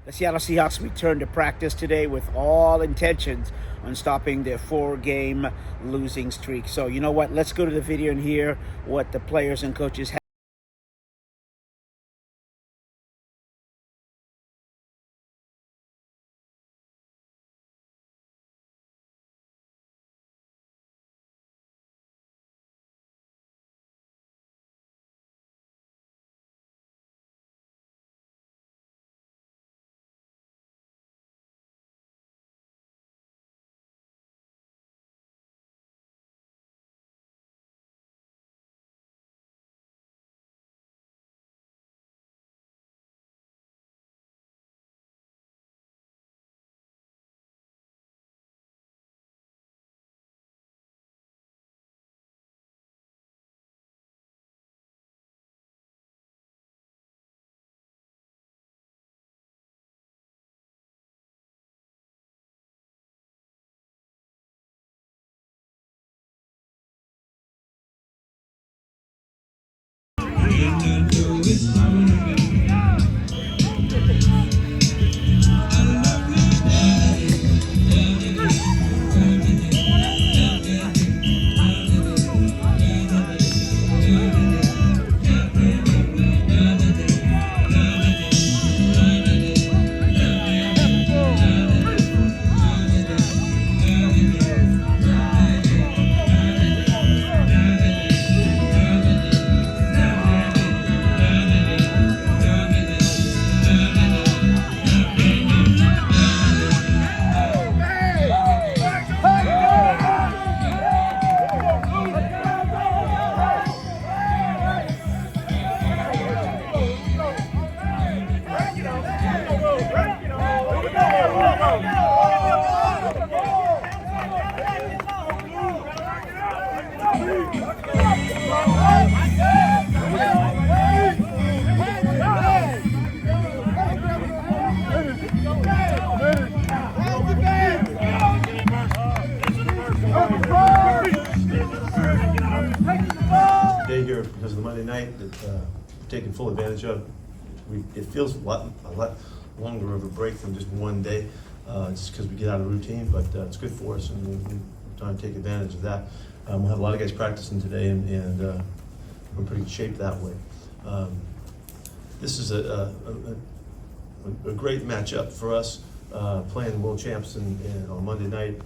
The Seattle Seahawks return to practice today with all intentions on stopping their 4-game losing streak. So you know what? Let's go to the video and hear what the players and coaches have. Today here, because of the Monday night that we're taking full advantage of, it feels a lot longer of a break than just one day, just because we get out of routine, but it's good for us, and we're trying to take advantage of that. We'll have a lot of guys practicing today, and we're in pretty good shape that way. This is a great matchup for us, playing the world champs on Monday night.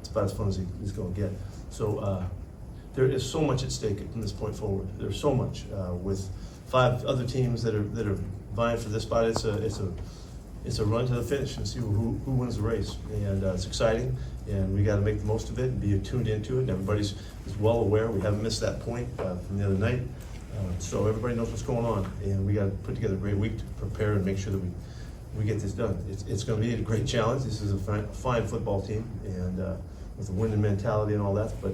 It's about as fun as he's going to get. So there is so much at stake from this point forward. There's so much with 5 other teams that are vying for this spot. It's a run to the finish and see who wins the race, and it's exciting. And we got to make the most of it and be tuned into it. And everybody's is well aware. We haven't missed that point from the other night, so everybody knows what's going on. And we got to put together a great week to prepare and make sure that we get this done. It's going to be a great challenge. This is a fine football team, and with a winning mentality and all that, but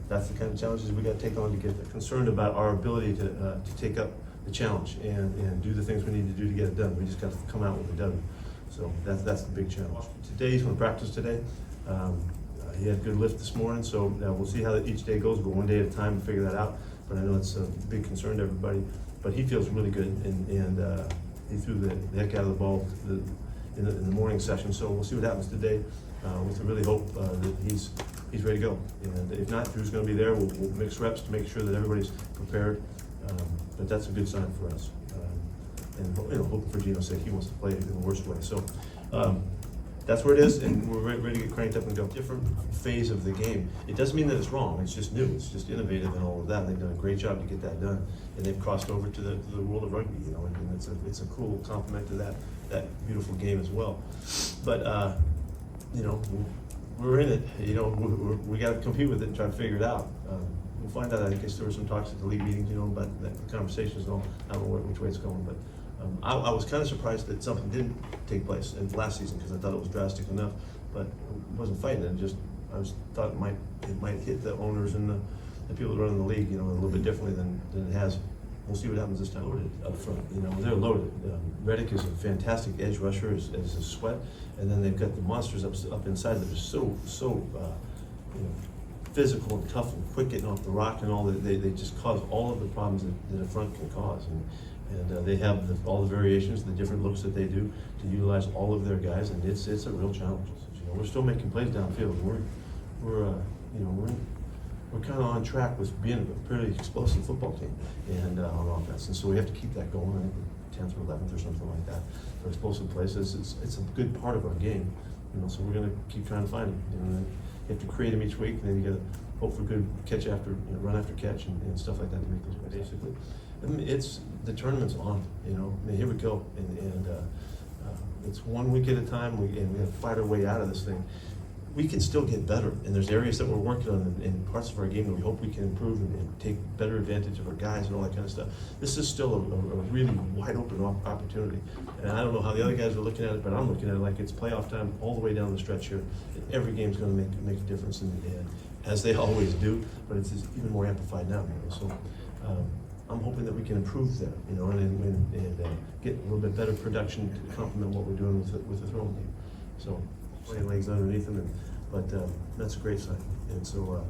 that's the kind of challenges we got to take on to get concerned about our ability to take up the challenge and do the things we need to do to get it done. We just got to come out with a W. So that's the big challenge. Today he's going to practice today. He had a good lift this morning, so we'll see how each day goes. We'll go one day at a time and figure that out. But I know it's a big concern to everybody. But he feels really good, and he threw the heck out of the ball in the morning session. So we'll see what happens today. We really hope that he's ready to go. And if not, Drew's going to be there. We'll mix reps to make sure that everybody's prepared. But that's a good sign for us. And hoping for Geno's sake, he wants to play in the worst way. So that's where it is, and we're ready to get cranked up and go. Different phase of the game. It doesn't mean that it's wrong. It's just new. It's just innovative and all of that. And they've done a great job to get that done. And they've crossed over to the world of rugby. And it's a cool complement to that beautiful game as well. But we're in it. We got to compete with it and try to figure it out. We'll find out. I guess there were some talks at the league meetings, about the conversations. I don't know which way it's going, but I was kind of surprised that something didn't take place in last season, because I thought it was drastic enough, but I wasn't fighting it. I thought it might hit the owners and the people that run the league, a little bit differently than it has. We'll see what happens this time. Loaded up front, they're loaded. Reddick is a fantastic edge rusher, as a Sweat, and then they've got the monsters up inside that are so physical and tough and quick getting off the rock and all that. They just cause all of the problems that a front can cause. And they have all the variations, the different looks that they do to utilize all of their guys, and it's a real challenge. You know, we're still making plays downfield. We're kind of on track with being a pretty explosive football team and on offense, and so we have to keep that going. I think we're 10th or 11th or something like that for explosive plays. It's a good part of our game, you know. So we're going to keep trying to find them. You know, you have to create them each week, and then you got to hope for good catch after, you know, run after catch and stuff like that to make those plays. Basically, I mean, it's the tournament's on. You know, I mean, here we go, and it's 1 week at a time. We have to fight our way out of this thing. We can still get better, and there's areas that we're working on in parts of our game that we hope we can improve and take better advantage of our guys and all that kind of stuff. This is still a really wide open opportunity, and I don't know how the other guys are looking at it, but I'm looking at it like it's playoff time all the way down the stretch here. And every game's going to make a difference, and as they always do, but it's even more amplified now. You know? So I'm hoping that we can improve there, you know, and get a little bit better production to complement what we're doing with the throwing game. So. Playing legs underneath them, but that's a great sign. And so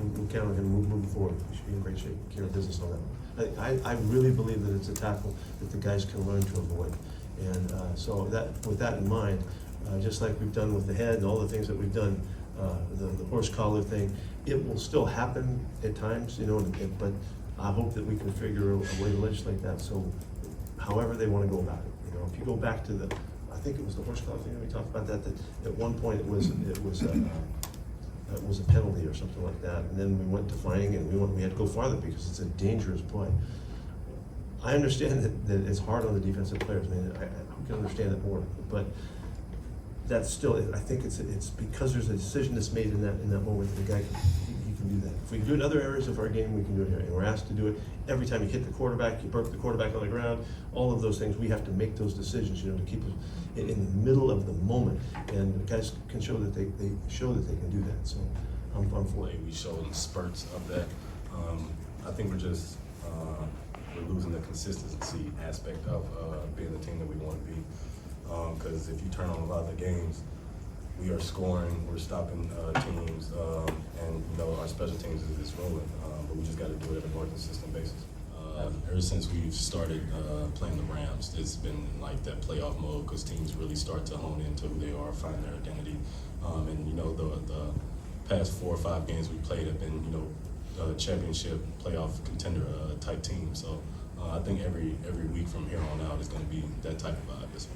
we'll count on him moving forward. We should be in great shape, carry our business on that one. I really believe that it's a tackle that the guys can learn to avoid. And so with that in mind, just like we've done with the head and all the things that we've done, the horse collar thing, it will still happen at times, you know. But I hope that we can figure a way to legislate that. So however they want to go about it, you know, if you go back to I think it was the horse collar thing, we talked about that at one point it was a penalty or something like that, and then we went to fining, and we had to go farther because it's a dangerous play. I understand that it's hard on the defensive players, man. I can understand it more, but that's still, I think it's because there's a decision that's made in that moment that the guy he can do that. If we can do it in other areas of our game, we can do it here, and we're asked to do it every time you hit the quarterback, you burp the quarterback on the ground, all of those things. We have to make those decisions, you know, to keep us in the middle of the moment, and the guys can show that they can do that. So I'm for it. We showed spurts of that. I think we're just we're losing the consistency aspect of being the team that we want to be. Because if you turn on a lot of the games, we are scoring, we're stopping teams, and you know our special teams is rolling. But we just got to do it on a more consistent basis. Ever since we've started playing the Rams, it's been like that playoff mode because teams really start to hone into who they are, find their identity. And you know the past 4 or 5 games we played have been, you know, championship playoff contender type team. So I think every week from here on out is going to be that type of vibe.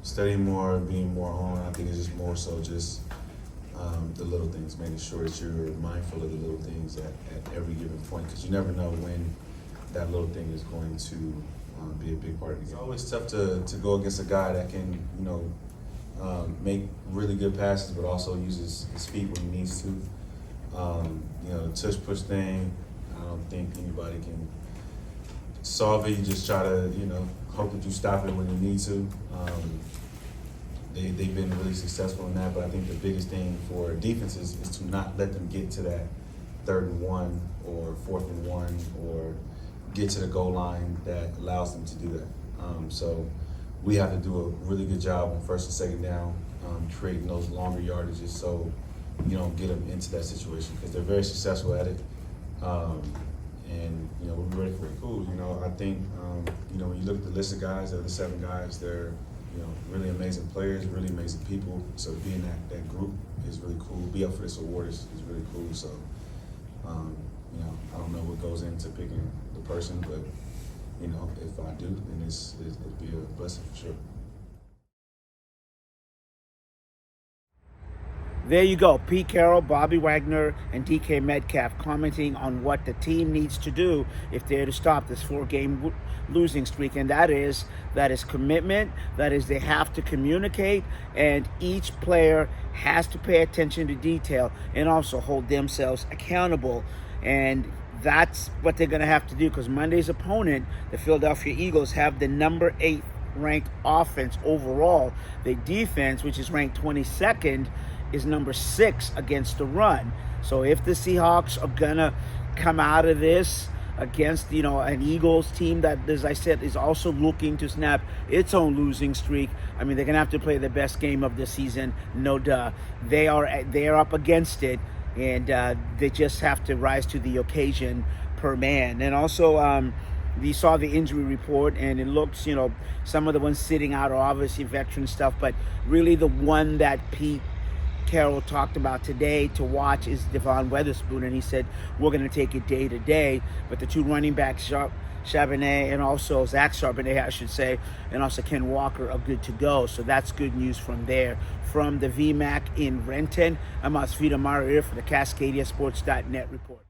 Studying more, being more on. I think it's just more so just the little things, making sure that you're mindful of the little things at every given point, because you never know when that little thing is going to be a big part of the game. It's always tough to go against a guy that can, you know, make really good passes, but also uses his feet when he needs to. You know, the tush push thing, I don't think anybody can solve it. You just try to, you know, hope that you stop it when you need to. They've been really successful in that, but I think the biggest thing for defenses is to not let them get to that 3rd and 1 or 4th and 1 or get to the goal line that allows them to do that. So we have to do a really good job on 1st and 2nd down, creating those longer yardages so you don't get them into that situation, because they're very successful at it. And you know, we're ready for it. Cool. You know, I think you know, when you look at the list of guys, the other 7 guys, they're, you know, really amazing players, really amazing people. So to be in that group is really cool. Be up for this award is really cool. So you know, I don't know what goes into picking the person, but you know, if I do, then it'd be a blessing for sure. There you go. Pete Carroll, Bobby Wagner, and DK Metcalf commenting on what the team needs to do if they're to stop this 4-game losing streak. And that is commitment. That is, they have to communicate, and each player has to pay attention to detail and also hold themselves accountable. And that's what they're going to have to do, because Monday's opponent, the Philadelphia Eagles, have the number 8 ranked offense overall. The defense, which is ranked 22nd, is number 6 against the run. So if the Seahawks are gonna come out of this against, you know, an Eagles team that, as I said, is also looking to snap its own losing streak, I mean, they're gonna have to play the best game of the season, no duh. They are up against it, and they just have to rise to the occasion per man. And also, You saw the injury report, and it looks, some of the ones sitting out are obviously veteran stuff, but really the one that Pete Carroll talked about today to watch is Devon Witherspoon, and he said we're going to take it day to day. But the two running backs, Charbonnet and also Zach Charbonnet, I should say, and also Ken Walker are good to go. So that's good news from there. From the VMAC in Renton, I'm Asvita Marir for the CascadiaSports.net report.